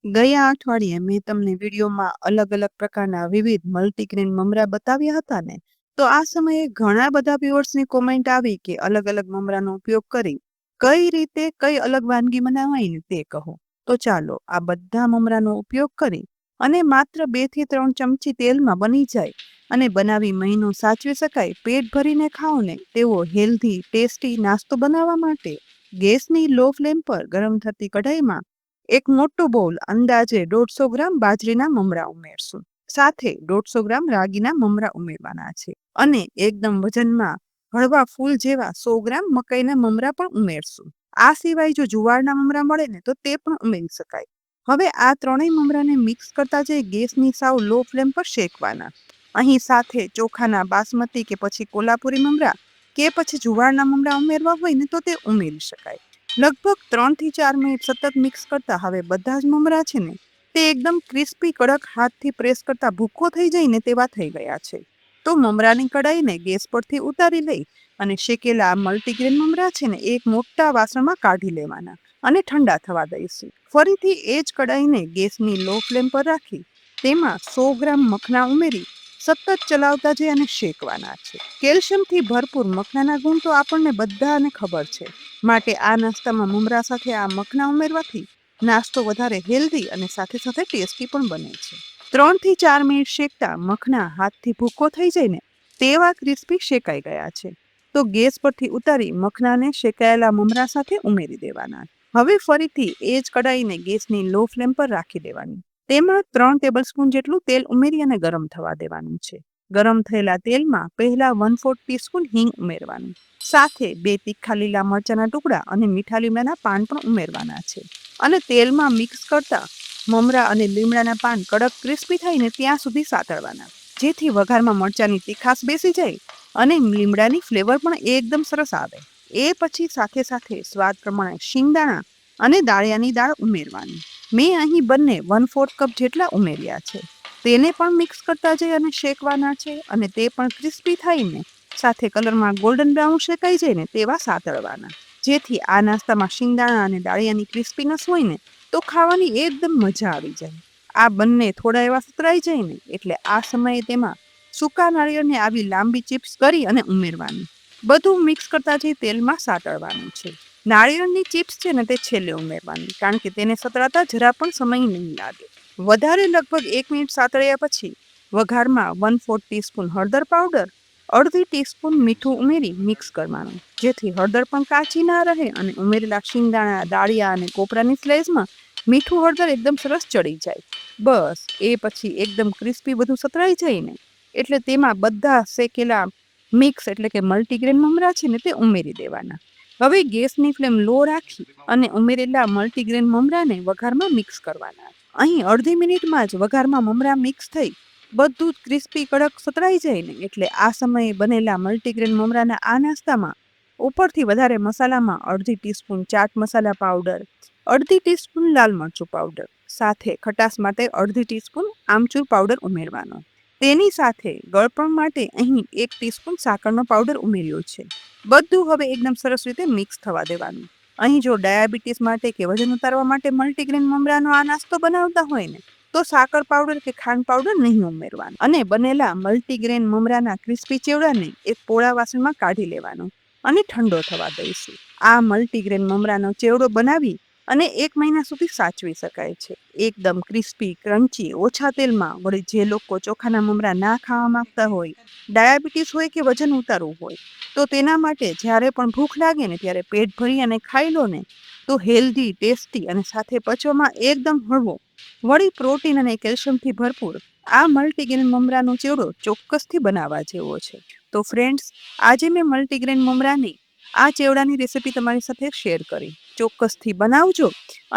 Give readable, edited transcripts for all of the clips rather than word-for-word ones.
ગયા અઠવાડિયે મેં તમને વિડીયોમાં અલગ-અલગ પ્રકારના વિવિધ મલ્ટીગ્રેન મમરા બતાવ્યા હતા ને, તો આ સમયે ઘણા બધા વ્યુઅર્સની કોમેન્ટ આવી કે અલગ-અલગ મમરાનો ઉપયોગ કરી કઈ રીતે કઈ અલગ વાનગી બનાવાય ને તે કહો. તો ચાલો આ બધા મમરાનો ઉપયોગ કરી અને માત્ર 2 થી 3 ચમચી તેલમાં બની જાય અને બનાવી મહિનો સાચવી શકાય પેટ ભરીને ખાઓ ને તેવો હેલ્ધી ટેસ્ટી નાસ્તો બનાવવા માટે ગેસની લો ફ્લેમ પર ગરમ થતી કઢાઈમાં એક મોટું બોલ અંદાજે 150 ગ્રામ બાજરીના મમરા ઉમેરશું. સાથે 150 ગ્રામ રાગીના મમરા ઉમેરવાના છે અને એકદમ વજનમાં હળવા ફૂલ જેવા 100 ગ્રામ મકાઈના મમરા પણ ઉમેરશું. આ સિવાય જો જુવારના મમરા મળે ને તો તે પણ ઉમેરી શકાય. હવે આ ત્રણેય મમરાને મિક્સ કરતા જઈ ગેસની સાવ લો ફ્લેમ પર શેકવાના. અહીં સાથે ચોખાના બાસમતી કે પછી કોલ્હાપુરી મમરા કે પછી જુવારના મમરા ઉમેરવા હોય ને તો તે ઉમેરી શકાય. લગભગ 3 થી 4 મિનિટ સતત મિક્સ કરતા હવે બધા જ મમરા છે ને તે એકદમ ક્રિસ્પી કડક હાથથી પ્રેસ કરતા ભૂકો થઈ જાય ને તેવા થઈ ગયા છે. તો મમરાની કઢાઈને ગેસ પરથી ઉતારી લઈ અને શેકેલા મલ્ટીગ્રેન મમરા છે ને એક મોટા વાસણમાં કાઢી લેવાના અને ઠંડા થવા દઈશું. ફરીથી એ જ કઢાઈને ગેસની લો ફ્લેમ પર રાખી તેમાં 100 ગ્રામ મખના ઉમેરી સતત ચલાવતા જઈ અને શેકવાના છે. કેલ્શિયમથી ભરપૂર મખનાના ગુણ તો આપણને બધાને ખબર છે, માટે આ નાસ્તામાં મમરા સાથે આ મખના ઉમેરવાથી નાસ્તો વધારે હેલ્ધી અને સાથે સાથે ટેસ્ટી પણ બને છે. 3 થી 4 મિનિટ શેકતા મખના હાથથી ભૂકો થઈ જાય ને તેવા ક્રિસ્પી શેકાઈ ગયા છે. તો ગેસ પરથી ઉતારી મખનાને શેકાયેલા મમરા સાથે ઉમેરી દેવાના. હવે ફરીથી એ જ કઢાઈને ગેસની લો ફ્લેમ પર રાખી દેવાની. તેમાં 3 ટેબલસ્પૂન જેટલું તેલ ઉમેરી અને ગરમ થવા દેવાનું છે. ગરમ થયેલા તેલમાં પહેલા 1/4 ટીસ્પૂન હિંગ ઉમેરવાનું. સાથે 2 તીખા લીલા મરચાના ટુકડા અને મીઠા લીમડાના પાન પણ ઉમેરવાના છે અને તેલમાં મિક્સ કરતા મમરા અને લીમડાના પાન કડક ક્રિસ્પી થઈને ત્યાં સુધી સાતળવાના, જેથી વઘારમાં મરચાની તીખાશ બેસી જાય અને લીમડાની ફ્લેવર પણ એકદમ સરસ આવે. એ પછી સાથે સાથે સ્વાદ પ્રમાણે શિંગદાણા અને દાળિયાની દાળ ઉમેરવાની. મેં અહીં બંને 1/4 કપ જેટલા ઉમેર્યા છે. તેને પણ મિક્સ કરતા જઈ અને શેકવાના છે અને તે પણ ક્રિસ્પી થઈને સાથે કલરમાં ગોલ્ડન બ્રાઉન શેકાઈ જાય ને તેવા સાતળવાના, જેથી આ નાસ્તામાં શિંગદાણા અને દાળિયાની ક્રિસ્પીનેસ હોય ને તો ખાવાની એકદમ મજા આવી જાય. આ બંને થોડા એવા સતરાઈ જાય ને એટલે આ સમયે તેમાં સૂકા નાળિયેરને આવી લાંબી ચિપ્સ કરી અને ઉમેરવાની. બધું મિક્સ કરતા જઈ તેલમાં સાતળવાનું છે. નાળિયેરની ચિપ્સ છે ને તે છેલ્લે ઉમેરવાની, કારણ કે તેને સતળાતા જરા પણ સમય નહીં લાગે. વધારે લગભગ 1 મિનિટ સાતળ્યા પછી વઘારમાં 1/4 ટીસ્પૂન હળદર પાવડર, અડધી ટીસ્પૂન મીઠું ઉમેરી મિક્સ કરવાનું, જેથી હળદર પણ કાચી ના રહે અને ઉમેરેલા શિંગદાણા, દાળિયા અને કોપરાની સ્લાઇસમાં મીઠું હળદર એકદમ સરસ ચડી જાય. બસ એ પછી એકદમ ક્રિસ્પી બધું સતરાઈ જાય ને એટલે તેમાં બધા શેકેલા મિક્સ એટલે કે મલ્ટીગ્રેન મમરા છે ને તે ઉમેરી દેવાના. હવે ગેસની ફ્લેમ લો રાખી અને ઉમેરેલા મલ્ટીગ્રેન મમરાને વઘારમાં મિક્સ કરવાના. અહીં અડધી મિનિટમાં જ વઘારમાં મમરા મિક્સ થઈ બધું જ ક્રિસ્પી કડક સતરાઈ જાય ને એટલે આ સમયે બનેલા મલ્ટીગ્રેન મમરાના આ નાસ્તામાં ઉપરથી વધારે મસાલામાં અડધી ટીસ્પૂન ચાટ મસાલા પાવડર, અડધી ટીસ્પૂન લાલ મરચું પાવડર, સાથે ખટાશ માટે અડધી ટીસ્પૂન આમચૂર પાવડર ઉમેરવાનો. તેની સાથે ગળપણ માટે અહીં 1 ટીસ્પૂન સાકરનો પાવડર ઉમેર્યો છે. બધું હવે એકદમ સરસ રીતે મિક્સ થવા દેવાનું. અહીં જો ડાયાબિટીસ માટે કે વજન ઉતારવા માટે મલ્ટીગ્રેન મમરાનો આ નાસ્તો બનાવતા હોય ને તો સાકર પાવડર કે ખાંડ પાવડર નહીં ઉમેરવાનું અને બનેલા મલ્ટીગ્રેન મમરાના ક્રિસ્પી ચેવડાને એક પોળા વાસણમાં કાઢી લેવાનો અને ઠંડો થવા દઈશું. આ મલ્ટીગ્રેન મમરાનો ચેવડો બનાવી અને 1 મહિના સુધી સાચવી શકાય છે. એકદમ ક્રિસ્પી, ક્રન્ચી, ઓછા તેલમાં. વળી જે લોકો ચોખાના મમરા ના ખાવા માંગતા હોય, ડાયાબિટીસ હોય કે વજન ઉતારવું હોય તો તેના માટે જ્યારે પણ ભૂખ લાગે ને ત્યારે પેટ ભરી અને ખાઈ લો ને તો હેલ્ધી, ટેસ્ટી અને સાથે પચવામાં એકદમ હળવો, વળી પ્રોટીન અને કેલ્શિયમથી ભરપૂર આ મલ્ટીગ્રેન મમરાનો ચેવડો ચોક્કસથી બનાવવા જેવો છે. તો ફ્રેન્ડ્સ, આજે મેં મલ્ટીગ્રેન મમરાની આ ચેવડાની રેસિપી તમારી સાથે શેર કરી. ચોક્કસથી બનાવજો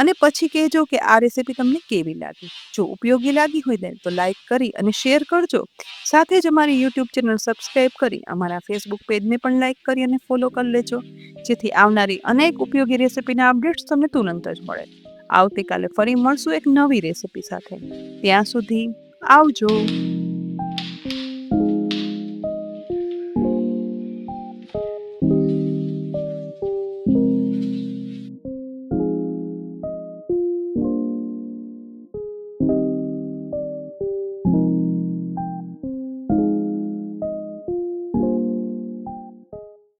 અને પછી કહેજો કે આ રેસિપી તમને કેવી લાગી. જો ઉપયોગી લાગી હોય ને તો લાઈક કરી અને શેર કરજો. સાથે જ અમારી યુટ્યુબ ચેનલ સબસ્ક્રાઈબ કરી અમારા ફેસબુક પેજને પણ લાઈક કરી અને ફોલો કરી લેજો, જેથી આવનારી અનેક ઉપયોગી રેસિપીના અપડેટ્સ તમને તુરંત જ મળે. આવતીકાલે ફરી મળશું એક નવી રેસિપી સાથે. ત્યાં સુધી આવજો.